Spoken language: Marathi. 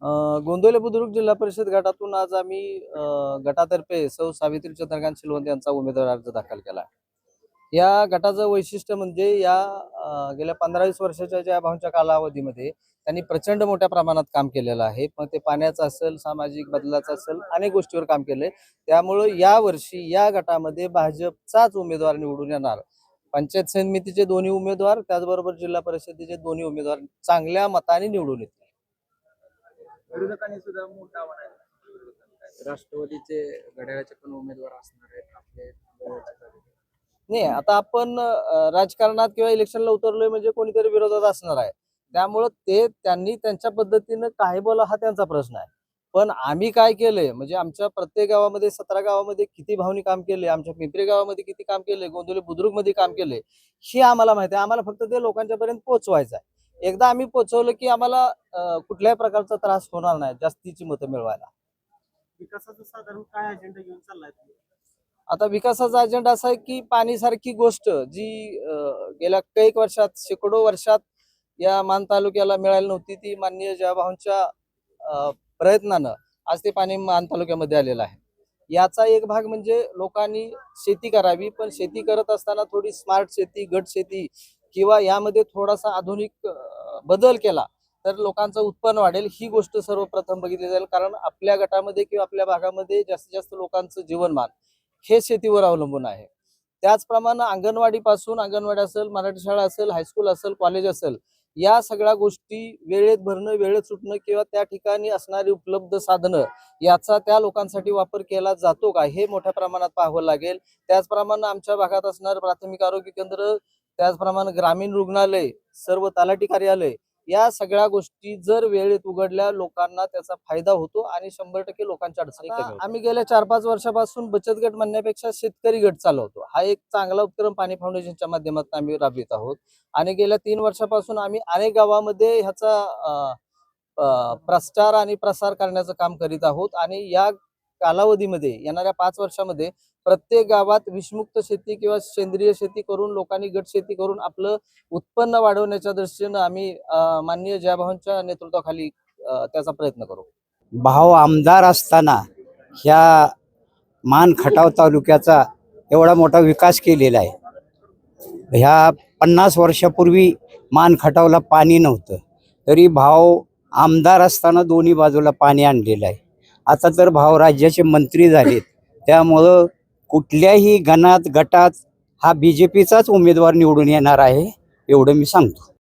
गोंदिवले बुद्रुक जिल्हा परिषद गटातून आज आम्ही गटातर्फे सौ सावित्री चंद्रकांत शिलवंत यांचा उमेदवारी अर्ज दाखल केला. या गटाचं वैशिष्ट्य म्हणजे गेल्या 15-20 वर्षाच्या ज्या भाऊंच्या कालावधीमध्ये त्यांनी प्रचंड मोठ्या प्रमाणात काम केलेलं आहे. पण ते पाण्याचं असेल, सामाजिक बदलाचं असेल, अनेक गोष्टीवर काम केलंय. त्यामुळे या वर्षी या गटामध्ये भाजपचाच उमेदवार निवडून येणार. पंचायत समितीचे दोन्ही उमेदवार, त्याचबरोबर जिल्हा परिषदेचे दोन्ही उमेदवार चांगल्या मताने निवडून येतील. विरोधकांनी सुद्धा मोठा आव्हान आहे. राष्ट्रवादीचे घड्याळाचे पण उमेदवार असणार आहेत आपले नाही, आता आपण राजकारणात किंवा इलेक्शनला उतरलोय म्हणजे कोणीतरी विरोधात असणार आहे. त्यामुळं त्यांनी त्यांच्या पद्धतीनं काय बोला हा त्यांचा प्रश्न आहे. पण आम्ही काय केलंय म्हणजे आमच्या प्रत्येक गावामध्ये 17 गावामध्ये किती भावनी काम केले, आमच्या पिंपरी गावामध्ये किती काम केले, गोंदिवले बुद्रुक मध्ये काम केले हे आम्हाला माहिती आहे. आम्हाला फक्त ते लोकांच्या पर्यंत पोहोचवायचं आहे. एकदा आम्ही पोहोचवलं की आम्हाला कुठल्याही प्रकारचा त्रास होणार नाही जास्तीची मतं मिळवायला. विकासाचा साधारण काय अजेंडा घेऊन चाललाय तुम्ही? आता विकासाचा अजेंडा असा आहे की पाणीसारखी गोष्ट जी गेल्या कैक वर्षात, शेकडो वर्षात या मान तालुक्याला मिळाली नव्हती, ती माननीय जयभाऊंच्या प्रयत्नानं आज ते पाणी मान तालुक्यामध्ये आलेलं आहे. याचा एक भाग म्हणजे लोकांनी शेती करावी, पण शेती करत असताना थोडी स्मार्ट शेती, गट शेती किंवा यामध्ये थोडासा आधुनिक बदल केला तर लोकांचं उत्पन्न वाढेल. ही गोष्ट सर्वप्रथम बघितली जाईल, कारण आपल्या गटामध्ये किंवा आपल्या भागामध्ये जास्तीत जास्त लोकांचं जीवनमान हे शेतीवर अवलंबून आहे. त्याचप्रमाणे अंगणवाडी असेल, मराठी शाळा असेल, हायस्कूल असेल, कॉलेज असेल, या सगळ्या गोष्टी वेळेत भरणं, वेळेत सुटणं किंवा त्या ठिकाणी असणारी उपलब्ध साधनं याचा त्या लोकांसाठी वापर केला जातो का हे मोठ्या प्रमाणात पाहावं लागेल. त्याचप्रमाणे आमच्या भागात असणारं प्राथमिक आरोग्य केंद्र, त्याचप्रमाणे ग्रामीण रुग्णालय, सर्व तलाठी कार्यालय, या सगळ्या गोष्टी जर वेळेत उघडल्या लोकांना त्याचा फायदा होतो आणि 100% लोकांच्या अडचणी कमी होतात. आम्ही गेल्या 4-5 वर्षापासून बचत गट म्हणण्यापेक्षा शेतकरी गट चालवतो. हा एक चांगला उपक्रम पाणी फाउंडेशनच्या माध्यमातून आम्ही राबवित आहोत आणि गेल्या 3 वर्षापासून आम्ही अनेक गावामध्ये ह्याचा प्रचार आणि प्रसार करण्याचं काम करीत आहोत आणि या कालावधीमध्ये येणाऱ्या 5 वर्षामध्ये प्रत्येक गावात विषमुक्त शेती किंवा सेंद्रिय शेती करून लोकांनी गट शेती करून आपलं उत्पन्न वाढवण्याच्या दृष्टीनं आम्ही माननीय जयभाऊंच्या नेतृत्वाखाली त्याचा प्रयत्न करू. भाऊ आमदार असताना ह्या मान खटाव तालुक्याचा एवढा मोठा विकास केलेला आहे. ह्या 50 वर्षापूर्वी मान खटावला पाणी नव्हतं, तरी भाऊ आमदार असताना दोन्ही बाजूला पाणी आणलेलं आहे. आता तर भाऊ राज्याचे मंत्री झालेत, त्यामुळं कुठल्याही गटात हा BJPचाच उमेदवार निवडून येणार आहे एवढं मी सांगतो.